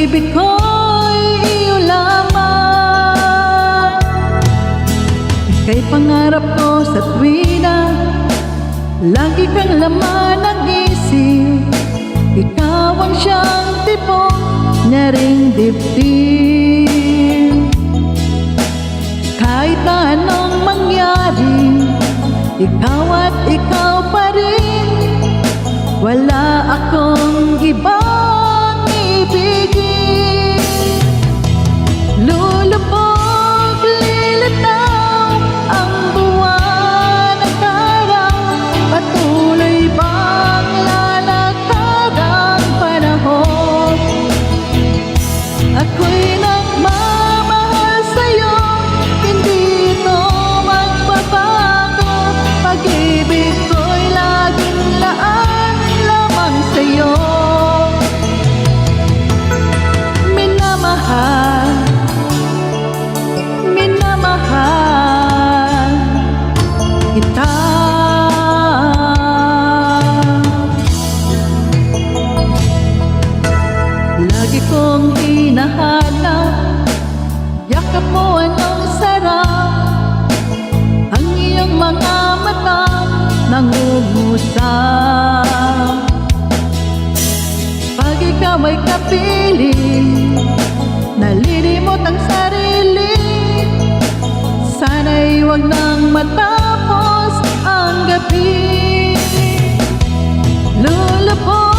pag-ibig ko'y iyo lamang. Ika'y pangarap ko sa tuwina, lagi kang laman ng isip. Ikaw ang siyang tipong niya ring dibdib. Kahit na anong mangyari, ikaw at ikaw pa rin. Wala akong ibang ibigin. Lulubog, lilitaw ang buwan at araw. Patuloy bang lalakad ang panahon? Ako'y nagmamahal sa'yo, hindi ito magbabago. Pag-ibig ko'y laging laan lamang sa'yo. Minamahal, minamahal kita. Lagi kong hinahanap, yakap mo anong sarap. Ang iyong mga mata nangungusap. Pag ikaw ay kapiling, nalilimot ang sarili. Sana'y huwag nang matapos ang gabi. Lulubog